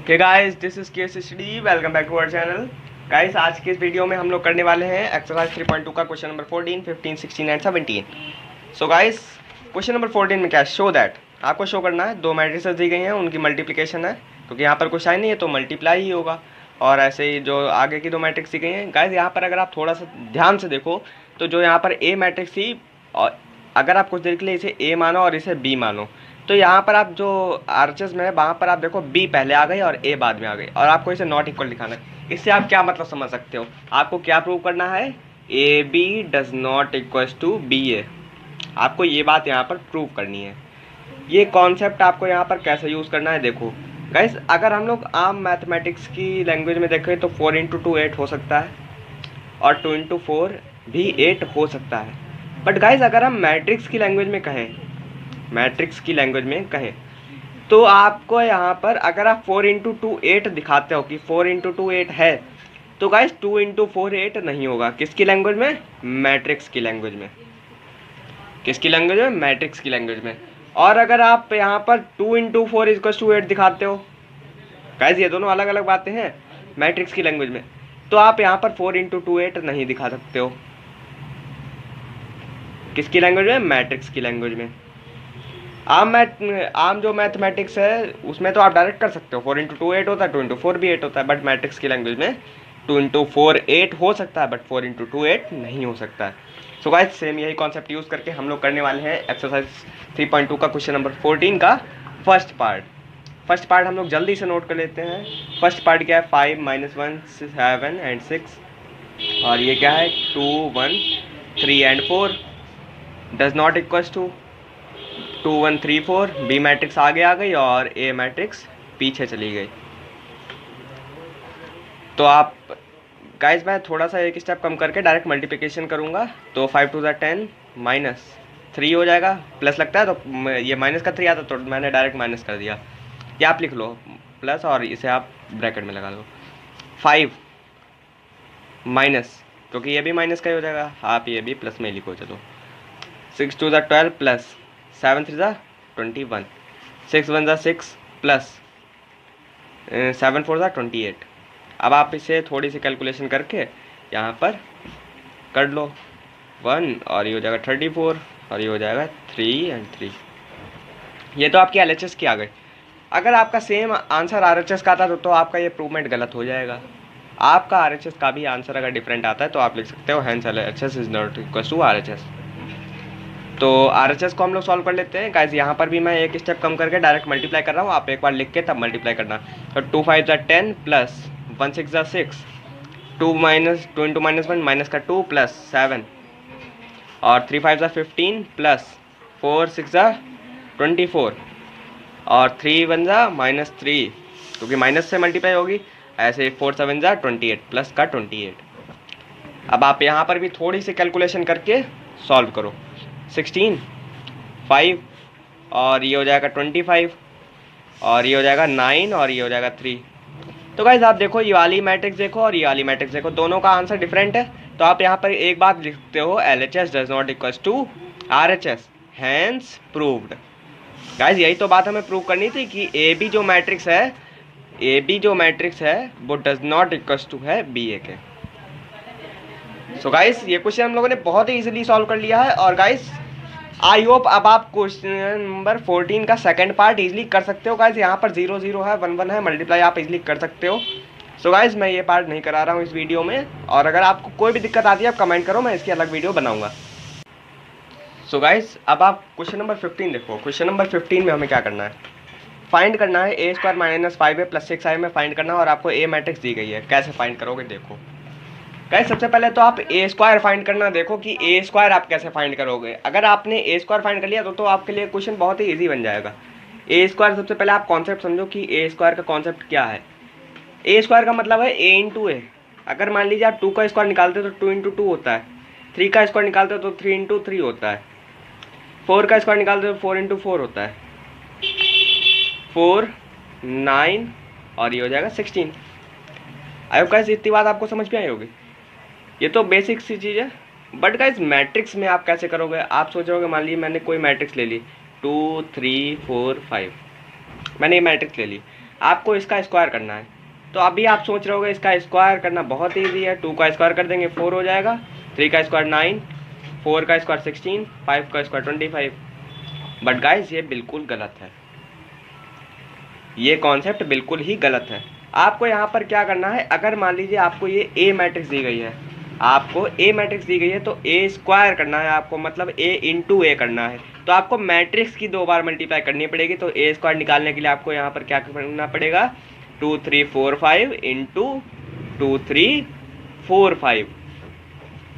Okay guys, this is case study. Welcome back to our channel. Guys, आज के इस video में हम लोग करने वाले हैं एक्सरसाइज 3.2 का question number 14, 15, 16 and 17। So guys, question number 14 में क्या शो दैट आपको शो करना है। दो मैट्रिसेस दी गई हैं, उनकी मल्टीप्लिकेशन है, क्योंकि यहाँ पर कुछ साइन नहीं है तो मल्टीप्लाई ही होगा। और ऐसे ही जो आगे की दो मैट्रिक्स दी गई हैं गाइस, यहाँ पर अगर आप थोड़ा सा ध्यान से देखो तो जो यहाँ पर ए मैट्रिक्स थी, और अगर आप कुछ देर के लिए इसे ए मानो और इसे बी मानो, तो यहाँ पर आप जो आरएचएस में है वहाँ पर आप देखो बी पहले आ गई और ए बाद में आ गई, और आपको इसे नॉट इक्वल दिखाना है। इससे आप क्या मतलब समझ सकते हो, आपको क्या प्रूव करना है, A B does not equal to B A. आपको ये बात यहाँ पर प्रूव करनी है। ये कॉन्सेप्ट आपको यहाँ पर कैसे यूज़ करना है, देखो गाइस, अगर हम लोग आम मैथमेटिक्स की लैंग्वेज में देखें तो 4 इंटू 2 8 हो सकता है, और 2 इंटू 4 भी 8 हो सकता है। बट गाइस, अगर हम मैट्रिक्स की लैंग्वेज में कहें तो आपको यहाँ पर अगर आप 4 इंटू 2 8 दिखाते हो कि 4 इंटू 2 8 है, तो गाइस 2 इंटू 4 8 नहीं होगा। किसकी लैंग्वेज में? मैट्रिक्स की लैंग्वेज में। किसकी लैंग्वेज में? मैट्रिक्स की लैंग्वेज में। और अगर आप यहाँ पर 2 इंटू 4 इक्वल टू 8 दिखाते हो, गाइस ये दोनों अलग अलग बातें हैं मैट्रिक्स की लैंग्वेज में, तो आप यहाँ पर 4 इंटू 2 8 नहीं दिखा सकते हो। किसकी लैंग्वेज में? मैट्रिक्स की लैंग्वेज में। आम जो मैथमेटिक्स है उसमें तो आप डायरेक्ट कर सकते हो, 4 इंटू 2 8 होता है, 2 इंटू 4 भी 8 होता है। बट मैट्रिक्स की लैंग्वेज में 2 इंटू 4 8 हो सकता है, बट 4 इंटू 2 8 नहीं हो सकता है। सो गाइस, सेम यही कॉन्सेप्ट यूज़ करके हम लोग करने वाले हैं एक्सरसाइज 3.2 का क्वेश्चन नंबर 14 का फर्स्ट पार्ट हम लोग जल्दी से नोट कर लेते हैं। फर्स्ट पार्ट क्या है? 5 - 1 7 एंड 6, और ये क्या है? 2 1 3 and 4 does not equal to 2 1 3 4। B matrix आगे आ गई और ए मैट्रिक्स पीछे चली गई। तो आप गाइस, मैं थोड़ा सा एक स्टेप कम करके डायरेक्ट मल्टीप्लिकेशन करूँगा, तो 5 2 10 -3 हो जाएगा। प्लस लगता है तो ये माइनस का 3 आता, तो मैंने डायरेक्ट माइनस कर दिया। या आप लिख लो प्लस और इसे आप ब्रैकेट में लगा लो। 5 माइनस, क्योंकि ये भी माइनस का ही हो जाएगा, आप ये भी प्लस में लिखो। चलो 6 2 12 प्लस 7 3 21, 6 1 6 प्लस 7 4 28। अब आप इसे थोड़ी सी कैलकुलेशन करके यहाँ पर कर लो 1, और ये हो जाएगा 34, और ये हो जाएगा 3 एंड 3। ये तो आपकी एलएचएस की आ गई। अगर आपका सेम आंसर आरएचएस का आता तो आपका ये प्रूवमेंट गलत हो जाएगा। आपका आरएचएस का भी आंसर अगर डिफरेंट आता है तो आप लिख सकते हो hence LHS is not equal to RHS. तो आरएचएस को हम लोग सॉल्व कर लेते हैं गाइस। यहाँ पर भी मैं एक स्टेप कम करके डायरेक्ट मल्टीप्लाई कर रहा हूँ, आप एक बार लिख के तब मल्टीप्लाई करना। तो 2 5 10 प्लस 1 6 6, 2 इंटू -1 माइनस का 2 प्लस 7, और 3 5 15 प्लस 4 6 24, और 3 1 -3, क्योंकि माइनस से मल्टीप्लाई होगी। ऐसे 4 7 28 प्लस का 28। अब आप यहाँ पर भी थोड़ी सी कैलकुलेशन करके सॉल्व करो। 16 5, और ये हो जाएगा 25, और ये हो जाएगा 9, और ये हो जाएगा 3। तो गाइस आप देखो, ये वाली मैट्रिक्स देखो और ये वाली मैट्रिक्स देखो, दोनों का आंसर डिफरेंट है। तो आप यहाँ पर एक बात लिखते हो, LHS does not equal to RHS, hence proved. Guys यही तो बात हमें प्रूव करनी थी कि ए बी जो मैट्रिक्स है वो डज नॉट इक्वल टू है BA के। सो गाइस, ये क्वेश्चन हम लोगों ने बहुत ही इजीली सॉल्व कर लिया है। और गाइस, आई होप अब आप क्वेश्चन नंबर 14 का सेकंड पार्ट इजीली कर सकते हो। गाइस यहाँ पर 0 0 है, 1 1 है, मल्टीप्लाई आप इजीली कर सकते हो। सो गाइस, मैं ये पार्ट नहीं करा रहा हूँ इस वीडियो में, और अगर आपको कोई भी दिक्कत आती है आप कमेंट करो, मैं इसकी अलग वीडियो बनाऊंगा। सो गाइस, अब आप क्वेश्चन नंबर 15 देखो। क्वेश्चन नंबर 15 में हमें क्या करना है? फाइंड करना है a² - 5a + 6i में फाइंड करना है, और आपको ए मैट्रिक्स दी गई है। कैसे फाइंड करोगे देखो गाइस। सबसे पहले तो आप a² फाइंड करना देखो कि a² आप कैसे फाइंड करोगे। अगर आपने a² फाइंड कर लिया तो आपके लिए क्वेश्चन बहुत ही इजी बन जाएगा। a² सबसे पहले आप कॉन्सेप्ट समझो कि a² का कॉन्सेप्ट क्या है। a² का मतलब है a इंटू ए। अगर मान लीजिए आप 2 का स्क्वायर निकालते हो तो 2 इंटू 2 होता है, 3 का स्क्वायर निकालते हो तो 3 इंटू 3 होता है, 4 का स्क्वायर निकालते हो तो 4 इंटू 4 होता है, 4 9, और ये हो जाएगा 16। आई होप गाइस इतनी बात आपको समझ में आई होगी। ये तो बेसिक सी चीज़ है। बट गाइस, मैट्रिक्स में आप कैसे करोगे? आप सोचोगे, मान लीजिए मैंने कोई मैट्रिक्स ले ली 2 3 4 5, मैंने ये मैट्रिक्स ले ली, आपको इसका स्क्वायर करना है। तो अभी आप सोच रहे होगे इसका स्क्वायर करना बहुत ईजी है, 2 का स्क्वायर कर देंगे 4 हो जाएगा, 3 का स्क्वायर 9, 4 का स्क्वायर 16, 5 का स्क्वायर 25। बट गाइस ये बिल्कुल गलत है, ये कॉन्सेप्ट बिल्कुल ही गलत है। आपको यहाँ पर क्या करना है, अगर मान लीजिए आपको ये ए मैट्रिक्स दी गई है, आपको ए मैट्रिक्स दी गई है तो ए स्क्वायर करना है आपको, मतलब ए इंटू ए करना है। तो आपको मैट्रिक्स की 2 बार मल्टीप्लाई करनी पड़ेगी। तो ए स्क्वायर निकालने के लिए आपको यहाँ पर क्या करना पड़ेगा, 2 3 4 5 इंटू 2 3 4 5,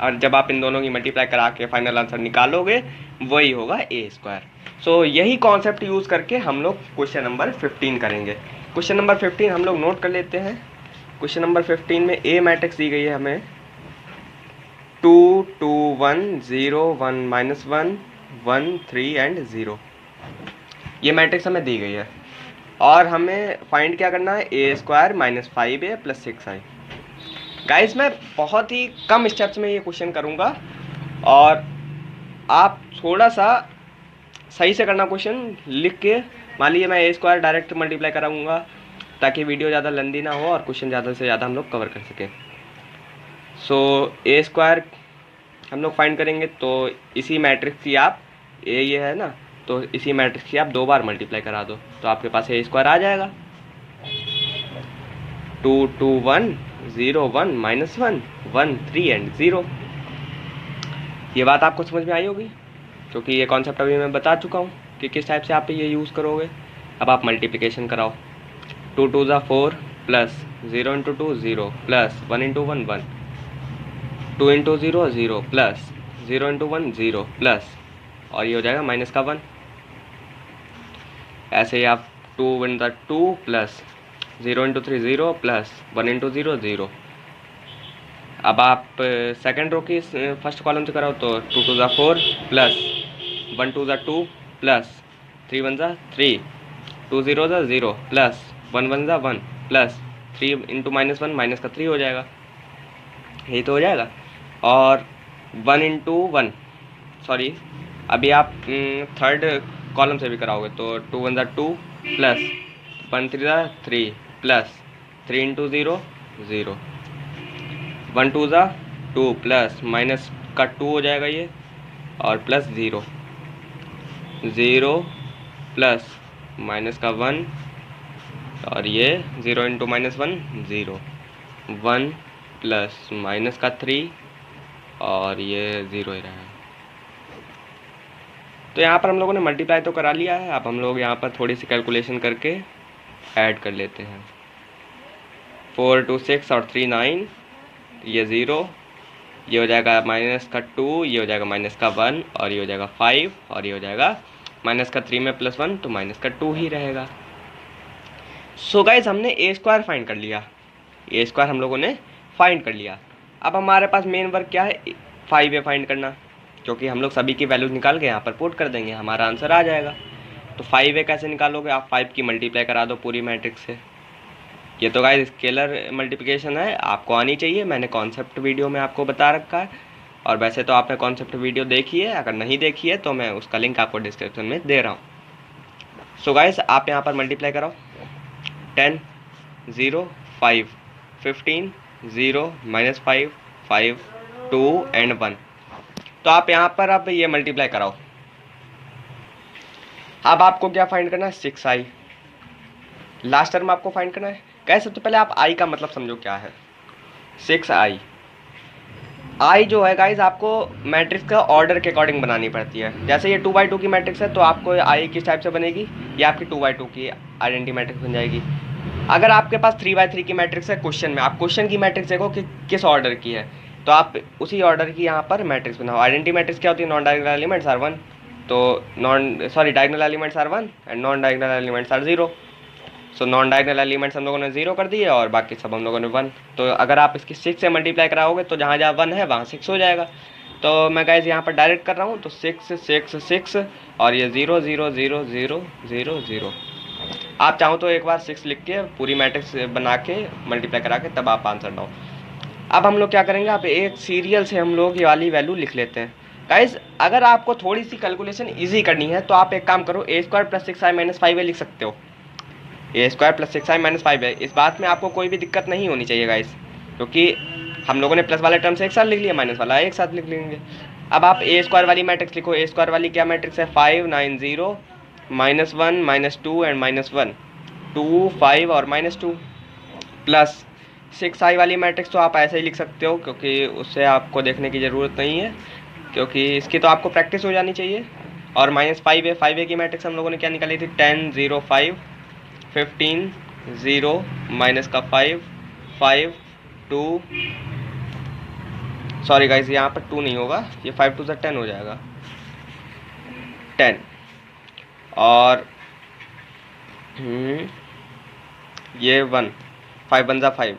और जब आप इन दोनों की मल्टीप्लाई करा के फाइनल आंसर निकालोगे वही होगा ए स्क्वायर। सो यही कॉन्सेप्ट यूज़ करके हम लोग क्वेश्चन नंबर 15 करेंगे। क्वेश्चन नंबर 15 हम लोग नोट कर लेते हैं। क्वेश्चन नंबर 15 में ए मैट्रिक्स दी गई है हमें 2 2 1 0 1 -1 1 3 एंड 0। ये मैट्रिक्स हमें दी गई है और हमें फाइंड क्या करना है, ए स्क्वायर -5a + 6i। गाइस मैं बहुत ही कम स्टेप्स में ये क्वेश्चन करूँगा और आप थोड़ा सा सही से करना क्वेश्चन लिख के। मान लीजिए मैं ए स्क्वायर डायरेक्ट मल्टीप्लाई कराऊंगा ताकि वीडियो ज़्यादा लंबी ना हो और क्वेश्चन ज़्यादा से ज़्यादा हम लोग कवर कर सकें। सो ए स्क्वायर हम लोग फाइंड करेंगे तो इसी मैट्रिक्स की आप ये है ना, तो इसी मैट्रिक्स की आप 2 बार मल्टीप्लाई करा दो तो आपके पास ए स्क्वायर आ जाएगा। 2 2 1 0 1 -1 1 3 एंड 0। ये बात आपको समझ में आई होगी क्योंकि ये कॉन्सेप्ट अभी मैं बता चुका हूँ कि किस टाइप से आप ये यूज़ करोगे। अब आप मल्टीप्लिकेशन कराओ, 2 2 ज़ा 4 प्लस 0 × 2 0 प्लस 1 × 1 1, 2 × 0 0 प्लस 0 × 1 0 प्लस, और ये हो जाएगा माइनस का 1। ऐसे ही आप 2 1 ज़ा 2 प्लस 0 × 3 0 प्लस 1 × 0 0। अब आप सेकंड रो की फर्स्ट कॉलम से कराओ तो 2 2 ज़ा 4 प्लस 1 2 ज़ा 2 प्लस 3 1 ज़ा 3, 2 0 ज़ा 0 प्लस 1 1 ज़ा 1 प्लस 3 × -1 माइनस का 3 हो जाएगा, यही तो हो जाएगा। और 1 × 1 सॉरी अभी आप थर्ड कॉलम से भी कराओगे तो 2 1 ज़ा 2 प्लस 1 3 ज़ा 3 प्लस 3 × 0 0, 1 2 ज़ा 2 प्लस माइनस का 2 हो जाएगा ये, और प्लस 0 0 प्लस माइनस का 1, और ये 0 × -1 0, 1 प्लस माइनस का 3, और ये 0 ही रहेगा। तो यहाँ पर हम लोगों ने मल्टीप्लाई तो करा लिया है, अब हम लोग यहाँ पर थोड़ी सी कैलकुलेशन करके ऐड कर लेते हैं। 4 2 6 और 3 9, ये 0, ये हो जाएगा माइनस का 2, ये हो जाएगा माइनस का 1, और ये हो जाएगा 5, और ये हो जाएगा माइनस का 3 में +1 तो माइनस का 2 ही रहेगा। सो गाइज हमने ए स्क्वायर फाइंड कर लिया, ए स्क्वायर हम लोगों ने फाइंड कर लिया। अब हमारे पास मेन वर्क क्या है, 5a फाइंड करना, क्योंकि हम लोग सभी की वैल्यूज निकाल के यहाँ पर पुट कर देंगे, हमारा आंसर आ जाएगा। तो 5a कैसे निकालोगे, आप 5 की मल्टीप्लाई करा दो पूरी मैट्रिक्स से। ये तो गाइस स्केलर मल्टीप्लिकेशन है, आपको आनी चाहिए, मैंने कॉन्सेप्ट वीडियो में आपको बता रखा है। और वैसे तो आपने कॉन्सेप्ट वीडियो देखी है, अगर नहीं देखी है तो मैं उसका लिंक आपको डिस्क्रिप्शन में दे रहा हूँ। सो गाइस आप यहाँ पर मल्टीप्लाई कराओ, 10 0 5 15 0 -5 5 2 एंड 1। तो आप यहाँ पर अब ये मल्टीप्लाई कराओ। अब आपको क्या फाइंड करना है, 6i लास्ट टर्म आपको फाइंड करना है। गाइस सबसे पहले आप i का मतलब समझो क्या है, 6i। i जो है गाइस आपको मैट्रिक्स का ऑर्डर के अकॉर्डिंग बनानी पड़ती है। जैसे ये 2x2 की मैट्रिक्स है तो आपको i किस टाइप से बनेगी, ये आपकी 2x2 की आइडेंटिटी मैट्रिक्स बन जाएगी। अगर आपके पास 3x3 की मैट्रिक्स है क्वेश्चन में, आप क्वेश्चन की मैट्रिक्स देखो कि किस ऑर्डर की है, तो आप उसी ऑर्डर की यहाँ पर मैट्रिक्स बनाओ। आइडेंटिटी मैट्रिक्स क्या होती है, नॉन डायगोनल एलिमेंट्स आर 1, तो diagonal elements are 1 and non diagonal elements are 0। So non diagonal elements हम लोगों ने 0 कर दिए और बाकी सब हम लोगों ने 1। तो अगर आप इसकी 6 से मल्टीप्लाई कराओगे तो जहाँ जहाँ 1 है वहाँ 6 हो जाएगा। तो मैं गाइस यहाँ पर डायरेक्ट कर रहा हूँ, तो 6 6 6 और ये 0 0 0 0 0 0। आप चाहो तो एक बार 6 लिख के पूरी मैट्रिक्स बना के मल्टीप्लाई करा के तब आप आंसर दो। अब हम लोग क्या करेंगे, आप एक सीरियल से हम लोग ये वाली वैल्यू लिख लेते हैं। गाइस अगर आपको थोड़ी सी कैलकुलेशन ईजी करनी है तो आप एक काम करो, a² + 6i - 5a लिख सकते हो। ए स्क्वायर प्लस 6i माइनस 5 है। इस बात में आपको कोई भी दिक्कत नहीं होनी चाहिए गाइस, क्योंकि हम लोगों ने प्लस वाले टर्म से एक साथ लिख लिया, माइनस वाला एक साथ लिख लेंगे। अब आप ए स्क्वायर वाली मैट्रिक्स लिखो। ए स्क्वायर वाली क्या मैट्रिक्स है? 5 9 0 -1 -2 एंड -1 2 5 और -2 प्लस 6i वाली मैट्रिक्स तो आप ऐसे ही लिख सकते हो, क्योंकि उससे आपको देखने की ज़रूरत नहीं है, क्योंकि इसकी तो आपको प्रैक्टिस हो जानी चाहिए। और -5 है, 5a की मैट्रिक्स हम लोगों ने क्या निकाली थी? 10 0 5 15 0 माइनस का 5 5 2, सॉरी गाइज यहाँ पर 2 नहीं होगा, ये 5 2 10 हो जाएगा 10, और ये 1 5 1 5,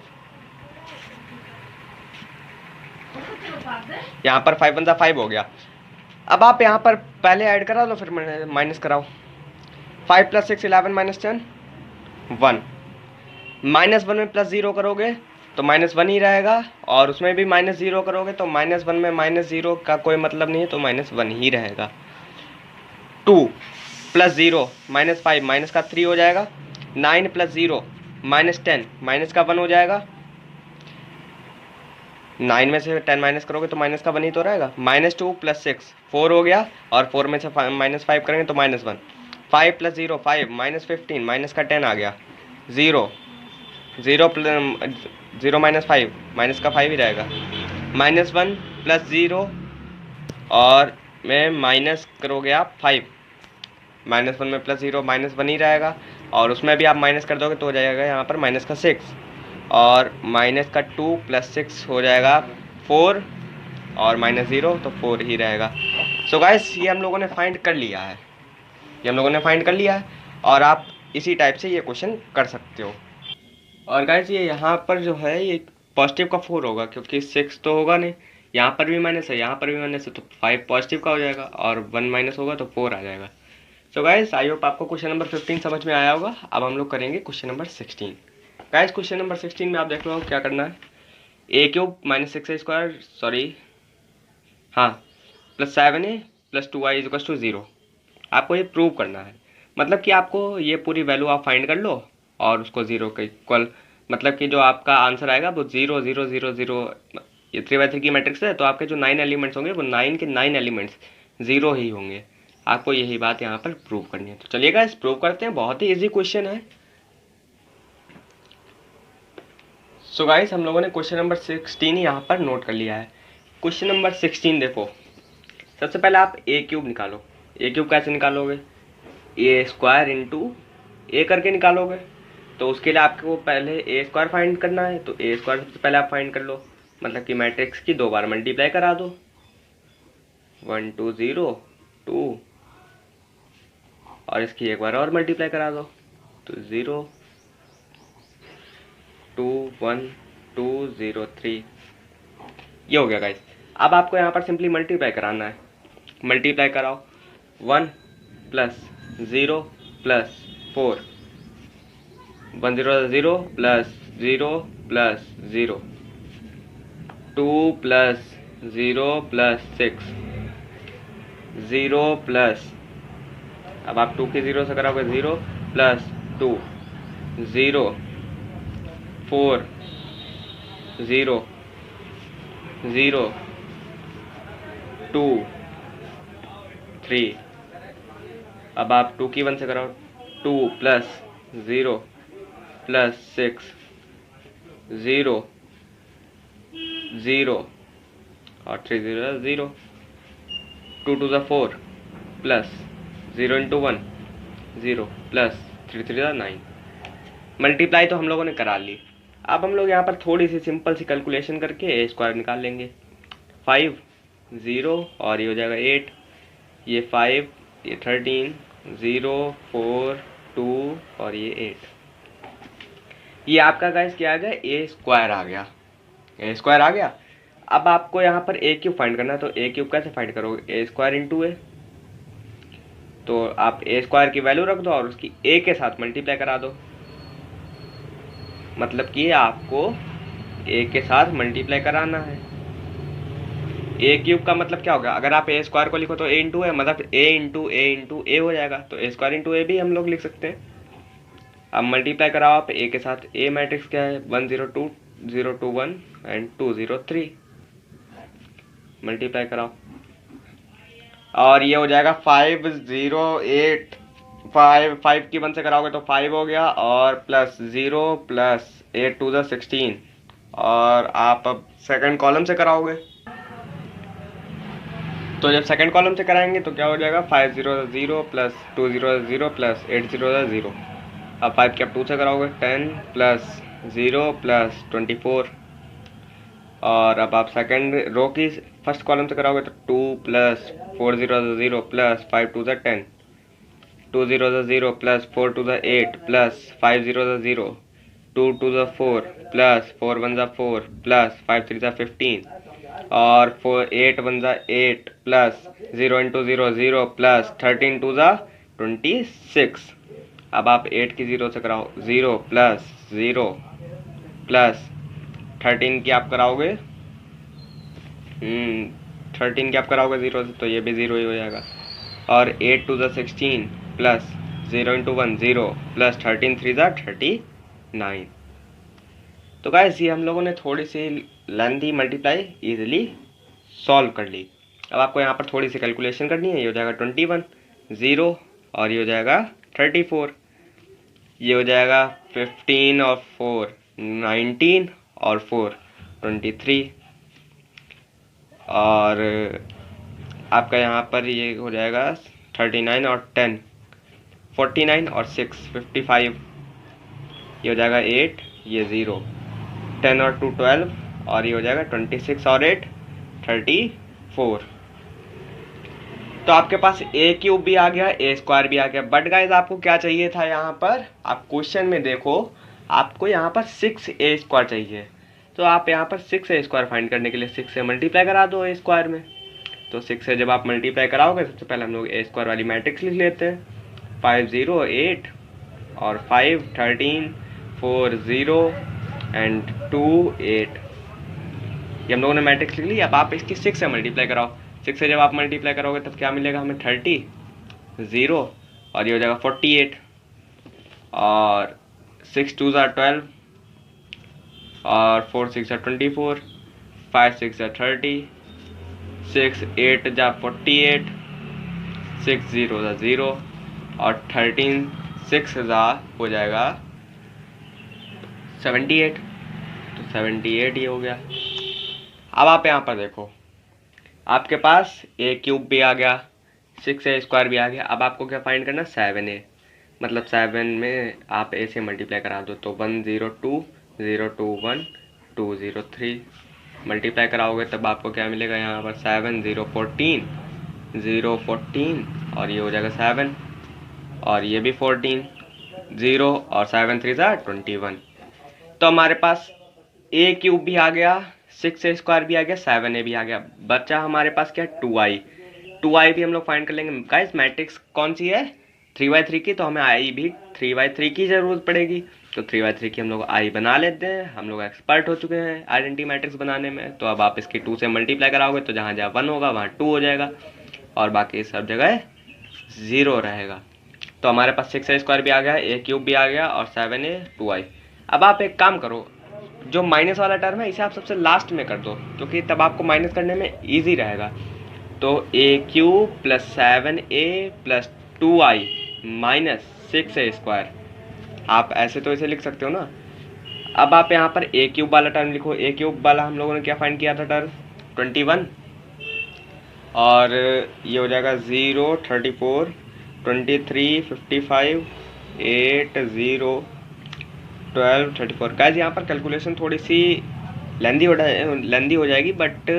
यहाँ पर 5 1 5 हो गया। अब आप यहाँ पर पहले ऐड करा लो, फिर माइनस कराओ। 5 + 6 11 - 10 1, -1 में +0 करोगे तो -1 ही रहेगा, और उसमें भी -0 करोगे तो -1 में -0 का कोई मतलब नहीं है, तो -1 ही रहेगा। 2 + 0 -5 माइनस का 3 हो जाएगा। 9 + 0 -10 माइनस का 1 हो जाएगा। 9 में से 10 माइनस करोगे तो माइनस का 1 ही तो रहेगा। -2 + 6 4 हो गया, और 4 में से -5 करेंगे तो -1। 5 + 0 5 -15 माइनस का 10 आ गया। 0 0 -5 माइनस का 5 ही रहेगा। -1 + 0 और में माइनस करोगे आप 5, -1 में +0 -1 ही रहेगा, और उसमें भी आप माइनस कर दोगे तो हो जाएगा यहाँ पर माइनस का 6, और माइनस का 2 + 6 हो जाएगा 4, और -0 तो 4 ही रहेगा। सो गाइस ये हम लोगों ने फाइंड कर लिया है, और आप इसी टाइप से ये क्वेश्चन कर सकते हो। और गाइस ये यहाँ पर जो है ये पॉजिटिव का 4 होगा, क्योंकि 6 तो होगा नहीं, यहाँ पर भी माइनस है, यहाँ पर भी माइनस है, तो 5 पॉजिटिव का हो जाएगा, और 1 माइनस होगा तो 4 आ जाएगा। सो गाइस आई होप आपको क्वेश्चन नंबर 15 समझ में आया होगा। अब हम लोग करेंगे question number 16। Guys question number 16 में आप देख लो क्या करना है। a³ - 6a², सॉरी हाँ, +7a + 2i = 0, आपको ये प्रूव करना है। मतलब कि आपको ये पूरी वैल्यू आप फाइंड कर लो, और उसको 0 के इक्वल, मतलब कि जो आपका आंसर आएगा वो 0 0 0 0, ये 3/3 की मैट्रिक्स है, तो आपके जो 9 एलिमेंट्स होंगे वो 9 के 9 एलिमेंट्स 0 ही होंगे। आपको यही बात यहाँ पर प्रूव करनी है। तो चलिएगा इस प्रूव करते हैं, बहुत ही इजी क्वेश्चन है। सो गाइस हम लोगों ने क्वेश्चन नंबर 16 यहाँ पर नोट कर लिया है। क्वेश्चन नंबर 16 देखो, सबसे पहले आप a³ निकालो। a³ कैसे निकालोगे? a² × a करके निकालोगे, तो उसके लिए आपको पहले a² फाइंड करना है, तो a² सबसे पहले आप फाइंड कर लो, मतलब कि मैट्रिक्स की 2 बार मल्टीप्लाई करा दो, 1 2 0 2, और इसकी एक बार और मल्टीप्लाई करा दो, तो 0 2 1 2 0 3, ये हो गया गाइस। अब आपको यहाँ पर सिंपली मल्टीप्लाई कराना है, मल्टीप्लाई कराओ। 1 + 0 + 4, 1 0 0 + 0 + 0, 2 + 0 + 6 0 प्लस, अब आप 2 के 0 से कराओगे 0 + 2 0 4 0 0 2 3, अब आप 2 की 1 से कराओ 2 + 0 + 6 0 0 और 3 0 0, 2 2 4 प्लस 0 × 1 0 प्लस 3 3 9। मल्टीप्लाई तो हम लोगों ने करा ली। अब हम लोग यहाँ पर थोड़ी सी सिंपल सी कैलकुलेशन करके a² निकाल लेंगे। 5 0 और ये हो जाएगा 8, ये 5 ये 13 0 4 2 और ये 8। ये आपका गाइस क्या आ गया? a² आ गया, a² आ गया। अब आपको यहाँ पर a³ फाइंड करना है, तो a³ कैसे फाइंड करोगे? a² × a, तो आप a² की वैल्यू रख दो और उसकी a के साथ मल्टीप्लाई करा दो, मतलब कि आपको a के साथ मल्टीप्लाई कराना है। a³ का मतलब क्या होगा? अगर आप a² को लिखो तो a × a, मतलब a × a × a हो जाएगा, तो a² × a भी हम लोग लिख सकते हैं। अब मल्टीप्लाई कराओ आप ए के साथ। ए मैट्रिक्स क्या है, 1 0 2 0 2 1 एंड 2 0 3। मल्टीप्लाई कराओ और ये हो जाएगा 5 0 8 5 5 की 1 से कराओगे तो 5 हो गया, और प्लस 0 प्लस 8 2 16। और आप अब सेकंड कॉलम से कराओगे तो जब सेकंड कॉलम से कराएंगे तो क्या हो जाएगा, 5 0 0 प्लस 2 0 0 प्लस 8 0 0। अब 5 की आप 2 से कराओगे 10 प्लस 0 प्लस 24। और अब आप सेकंड रो की फर्स्ट कॉलम से कराओगे तो 2 plus 4 0 0 plus 5 2 10, 2 0 0 plus 4 2 8 plus 5 0 0, 2 2 4 plus 4 1 4 plus 5 3 15, और 4 8 1 8 प्लस 0 इंटू 0 0 प्लस 13 2 26। अब आप 8 की 0 से कराओ 0 प्लस 0 प्लस 13 की आप कराओगे 13 की आप कराओगे 0 से तो ये भी 0 ही हो जाएगा। और 8 2 16 प्लस 0 इंटू 1 0 प्लस 13 3 39। तो गाइस ये हम लोगों ने थोड़ी सी लेंथी मल्टीप्लाई इजीली सॉल्व कर ली। अब आपको यहाँ पर थोड़ी सी कैलकुलेशन करनी है। ये हो जाएगा 21 0, और ये हो जाएगा 34, ये हो जाएगा 15 और 4 19 और 4 23, और आपका यहाँ पर ये हो जाएगा 39 और 10 49 और 6 55, ये हो जाएगा 8, ये 0, 10 और 2 12, और ये हो जाएगा 26 और 8 34। तो आपके पास ए क्यूब भी आ गया, ए स्क्वायर भी आ गया। बट गाइज आपको क्या चाहिए था, यहाँ पर आप क्वेश्चन में देखो आपको यहाँ पर 6 ए स्क्वायर चाहिए। तो आप यहाँ पर 6 ए स्क्वायर फाइंड करने के लिए 6 से मल्टीप्लाई करा दो ए स्क्वायर में। तो 6 से जब आप मल्टीप्लाई कराओगे सबसे पहले हम लोग ए स्क्वायर वाली मैट्रिक्स लिख लेते हैं। 5 0 8 और 5 13 4 0 एंड 2 8। ये हम लोगों ने मैट्रिक्स लिख ली। अब आप इसकी 6 से मल्टीप्लाई कराओ। 6 से जब आप मल्टीप्लाई करोगे तब क्या मिलेगा हमें, 30 0, और ये हो जाएगा 48, और 6 2 12, और 4 6 24, 5 6 30, 6 8 48, 6 0 0, और 13 6 हो जाएगा 78। तो 78 ये हो गया। अब आप यहाँ पर देखो आपके पास ए क्यूब भी आ गया, 6 ए स्क्वायर भी आ गया। अब आपको क्या फाइंड करना, 7 ए, मतलब 7 में आप ए से मल्टीप्लाई करा दो तो 1 0 2 0 2 1 2 0 3 मल्टीप्लाई कराओगे तब आपको क्या मिलेगा, यहाँ पर 7 0 14 0 14, और ये हो जाएगा 7, और ये भी 14 0, और 7 3 21। तो हमारे पास ए क्यूब भी आ गया, 6 ए स्क्वायर भी आ गया, 7 ए भी आ गया। बच्चा हमारे पास क्या है, 2i। 2i भी हम लोग फाइंड कर लेंगे। गाइस मैट्रिक्स कौन सी है, 3x3 की, तो हमें आई भी 3x3 की जरूरत पड़ेगी। तो 3x3 की हम लोग आई बना लेते हैं। हम लोग एक्सपर्ट हो चुके हैं आइडेंटिटी मैट्रिक्स बनाने में। तो अब आप इसकी 2 से मल्टीप्लाई कराओगे तो जहाँ जहाँ 1 होगा वहाँ 2 हो जाएगा, और बाकी सब जगह 0 रहेगा। तो हमारे पास 6 ए स्क्वायर भी आ गया, ए क्यूब भी आ गया, और 7 ए 2i। अब आप एक काम करो, जो माइनस वाला टर्म है इसे आप सबसे लास्ट में कर दो, क्योंकि तब आपको माइनस करने में इजी रहेगा। तो ए क्यूब प्लस 7 ए प्लस 2i माइनस 6 ए स्क्वायर, आप ऐसे तो इसे लिख सकते हो ना। अब आप यहाँ पर ए क्यूब वाला टर्म लिखो। ए क्यूब वाला हम लोगों ने क्या फाइंड किया था टर्म, 21, और ये हो जाएगा 0 34 23 55 8 0 12 34। गाइस यहाँ पर कैलकुलेशन थोड़ी सी लेंदी हो जाएगी, बट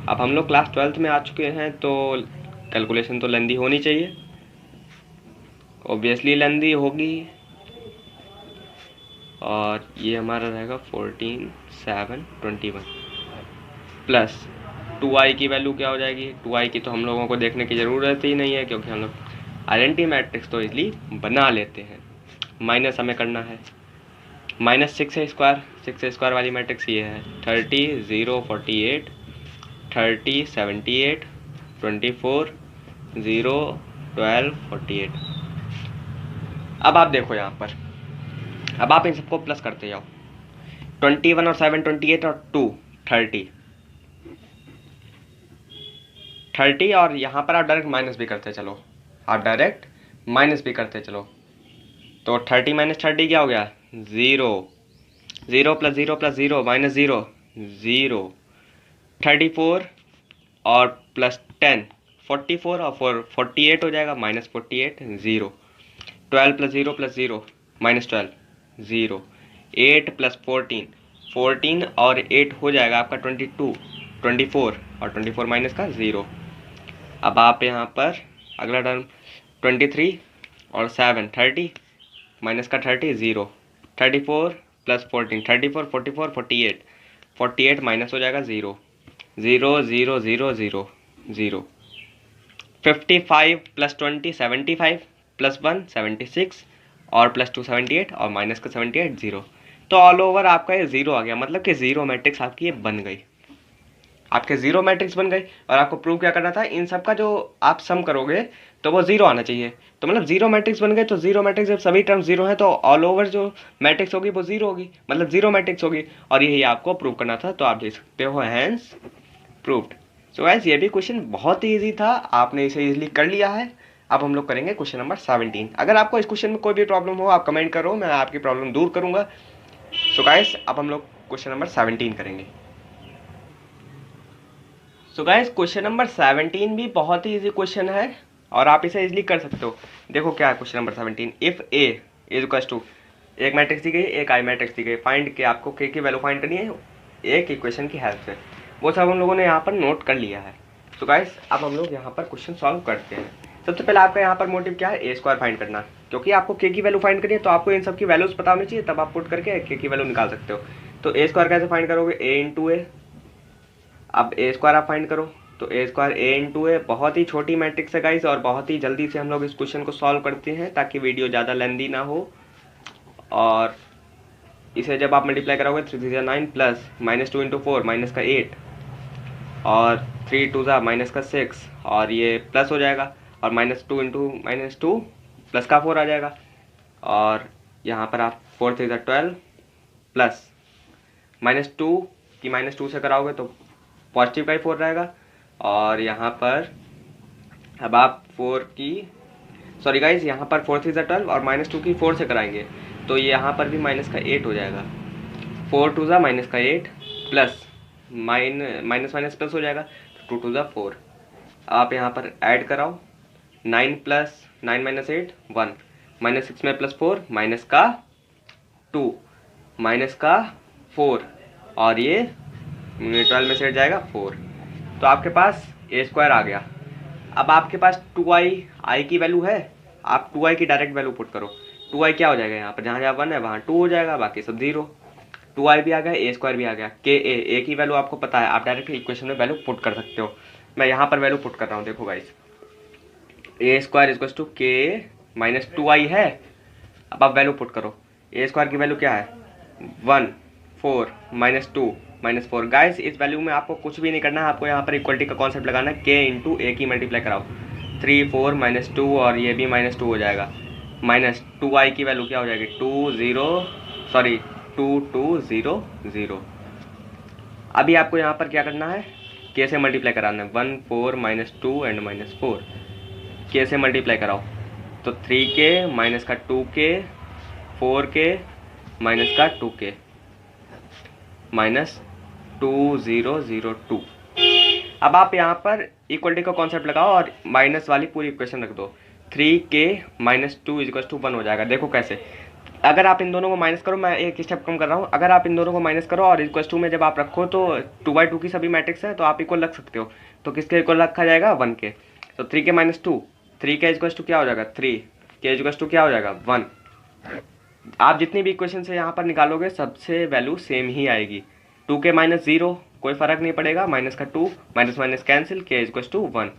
अब हम लोग क्लास 12th में आ चुके हैं तो कैलकुलेशन तो लेंदी होनी चाहिए, ऑब्वियसली लेंदी होगी। और ये हमारा रहेगा 14 7 21 प्लस 2i की वैल्यू क्या हो जाएगी, 2i की तो हम लोगों को देखने की ज़रूरत ही नहीं है, क्योंकि हम लोग आइडेंटिटी मैट्रिक्स तो इजली बना लेते हैं। माइनस हमें करना है, माइनस 6 ए स्क्वायर, 6 ए स्क्वायर वाली मैट्रिक्स ये है 30 0 48 30 78 24 0 12 48। अब आप देखो यहाँ पर, अब आप इन सबको प्लस करते जाओ। 21 और 7 28 और 2 30 30, और यहाँ पर आप डायरेक्ट माइनस भी करते चलो, आप डायरेक्ट माइनस भी करते चलो। तो 30 माइनस 30 क्या हो गया? 0। 0 प्लस 0 प्लस 0 माइनस 0 0। 34 और प्लस 10 44 और 48 हो जाएगा, minus 48 0। 12 plus 0 plus 0 minus 12 0। 8 plus 14 14 और 8 हो जाएगा आपका 22 24 और 24 माइनस का 0। अब आप यहाँ पर अगला टर्म 23 और 7 30 माइनस का 30 0। 34 प्लस 14 34 44 48 48 माइनस हो जाएगा 0 0 0 0 0 0। 55 प्लस 20 75 प्लस 1 76 और प्लस 2 78 और माइनस का 78 0। तो ऑल ओवर आपका ये 0 आ गया, मतलब कि 0 मैट्रिक्स आपकी ये बन गई, आपके 0 मैट्रिक्स बन गई। और आपको प्रूव क्या करना था, इन सब का जो आप सम करोगे तो वो 0 आना चाहिए। तो मतलब 0 मैट्रिक्स बन गए, तो 0 मैट्रिक्स जब सभी टर्म 0 है तो ऑल ओवर जो मैट्रिक्स होगी वो 0 होगी, मतलब 0 मैट्रिक्स होगी। और यही आपको प्रूव करना था, तो आप देख सकते हो हैंस प्रूव्ड। सो गाइस ये भी क्वेश्चन बहुत ही ईजी था, आपने इसे इजीली कर लिया है। अब हम लोग करेंगे क्वेश्चन नंबर 17। अगर आपको इस क्वेश्चन में कोई भी प्रॉब्लम हो आप कमेंट करो, मैं आपकी प्रॉब्लम दूर करूंगा। सो गाइस अब हम लोग क्वेश्चन नंबर 17 करेंगे। सो गाइस क्वेश्चन नंबर 17 भी बहुत ही इजी क्वेश्चन है और आप इसे इजीली कर सकते हो। देखो क्या है question number 17। If A is equal to, एक मैट्रिक्स दी गई, एक आई मैट्रिक्स दी गई, फाइंड के आपको के की वैल्यू फाइंड करनी है एक इक्वेशन की हेल्प से। वो सब हम लोगों ने यहाँ पर नोट कर लिया है। तो गाइस अब हम लोग यहाँ पर क्वेश्चन सॉल्व करते हैं। सबसे पहले आपका यहाँ पर मोटिव क्या है, ए स्क्वायर फाइंड करना, क्योंकि आपको के की वैल्यू फाइंड करनी है तो आपको इन सब की वैल्यूज पता होनी चाहिए, तब आप पुट करके के की वैल्यू निकाल सकते हो। तो ए स्क्वायर कैसे फाइंड करोगे, ए इंटू ए। अब ए स्क्वायर आप फाइंड करो, तो ए स्क्वायर ए इंटू ए, बहुत ही छोटी मैट्रिक्स है गाइस और बहुत ही जल्दी से हम लोग इस क्वेश्चन को सॉल्व करते हैं ताकि वीडियो ज़्यादा लेंदी ना हो। और इसे जब आप मल्टीप्लाई करोगे 3 3 9 प्लस -2 इंटू 4 माइनस का 8 और 3 2 माइनस का 6 और ये प्लस हो जाएगा और -2 इंटू -2 प्लस का 4 आ जाएगा। और यहाँ पर आप 4 3 12 प्लस -2 की -2 से कराओगे तो पॉजिटिव का ही 4 रहेगा। और यहाँ पर अब आप 4 की सॉरी गाइज यहाँ पर 4 3 12 और -2 की 4 से कराएंगे तो यहाँ पर भी माइनस का 8 हो जाएगा। 4 2 माइनस का 8 प्लस माइनस माइनस प्लस हो जाएगा, तो 2 2 4। आप यहाँ पर ऐड कराओ, 9 प्लस 9 माइनस 8 1, -6 में प्लस 4 माइनस का 2 माइनस का 4 और ये 12 में से हट जाएगा 4। तो आपके पास ए स्क्वायर आ गया। अब आपके पास 2i की वैल्यू है, आप 2i की डायरेक्ट वैल्यू पुट करो। 2i क्या हो जाएगा, यहाँ पर जहाँ जहाँ 1 है वहाँ 2 हो जाएगा, बाकी सब 0। 2i भी आ गया, ए स्क्वायर भी आ गया। के ए की वैल्यू आपको पता है, आप डायरेक्ट इक्वेशन में वैल्यू पुट कर सकते हो। मैं यहाँ पर वैल्यू पुट कर रहा हूँ, देखो guys, A square equals to k minus 2i है। अब आप वैल्यू पुट करो, ए स्क्वायर की वैल्यू क्या है 1 4 -2 -4। गाइस इस वैल्यू में आपको कुछ भी नहीं करना है, आपको यहाँ पर इक्वलिटी का कॉन्सेप्ट लगाना है। के इंटू ए की मल्टीप्लाई कराओ, 3 4 -2 और ये भी -2 हो जाएगा। -2i की वैल्यू क्या हो जाएगी 2 2 0 0। अभी आपको यहाँ पर क्या करना है, के से मल्टीप्लाई कराना है, 1 4 -2 एंड -4। के से मल्टीप्लाई कराओ तो 3k माइनस का 2k 4k माइनस का 2k -2002। अब आप यहाँ पर इक्वलिटी का कॉन्सेप्ट लगाओ और माइनस वाली पूरी इक्वेशन रख दो। 3k -2 = 1 हो जाएगा। देखो कैसे, अगर आप इन दोनों को माइनस करो, मैं एक स्टेप कम कर रहा हूँ, अगर आप इन दोनों को माइनस करो और =2 में जब आप रखो तो 2/2 की सभी मैट्रिक्स है तो आप इक्वल रख सकते हो। तो किसके इक्वल रखा जाएगा 1 के। तो 3k -2 3k = क्या हो जाएगा 3, k = क्या हो जाएगा 1। आप जितनी भी इक्वेशन से यहाँ पर निकालोगे सबसे वैल्यू सेम ही आएगी। 2k -0 कोई फ़र्क नहीं पड़ेगा, माइनस का 2 माइनस माइनस कैंसिल, k = 1।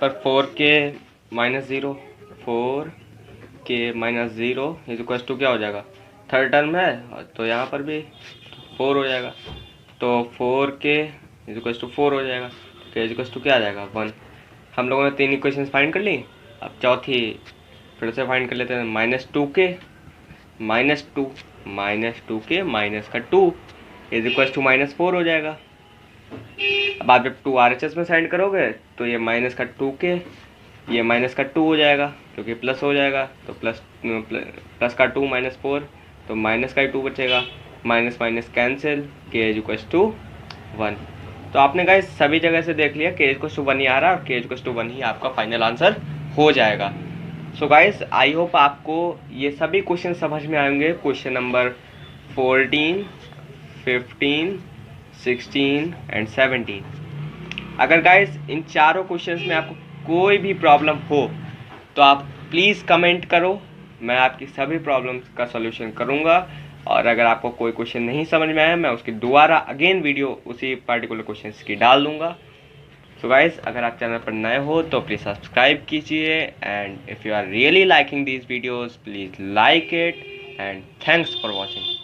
पर 4k -0 4k -0 = क्या हो जाएगा, थर्ड टर्म है तो यहाँ पर भी 4 हो जाएगा। तो 4k = 4 हो जाएगा, k = क्या आ जाएगा 1। हम लोगों ने 3 इक्वेशंस फाइंड कर ली। अब चौथी फिर से फाइंड कर लेते हैं, -2k -2 माइनस का 2 इज इक्वल टू -4 हो जाएगा। अब आप जब 2 RHS में साइड करोगे तो ये माइनस का 2k, ये माइनस का 2 हो जाएगा क्योंकि प्लस हो जाएगा, तो प्लस का 2 -4, तो माइनस का ही 2 बचेगा, minus minus cancel, k is equal to 1। तो आपने गाइस सभी जगह से देख लिया k इक्वल टू 1 ही आ रहा है और k इक्वल टू 1 ही आपका फाइनल आंसर हो जाएगा। सो गाइस आई होप आपको ये सभी क्वेश्चन समझ में आएंगे, क्वेश्चन नंबर 14, 15, 16 एंड 17। अगर गाइस इन चारों क्वेश्चंस में आपको कोई भी प्रॉब्लम हो तो आप प्लीज़ कमेंट करो, मैं आपकी सभी प्रॉब्लम्स का सॉल्यूशन करूंगा। और अगर आपको कोई क्वेश्चन नहीं समझ में आया मैं उसकी दोबारा अगेन वीडियो उसी पर्टिकुलर क्वेश्चंस की डाल दूंगा। सो गाइस अगर आप चैनल पर नए हो तो प्लीज़ सब्सक्राइब कीजिए, and if you are really liking these videos please like it, and thanks for watching.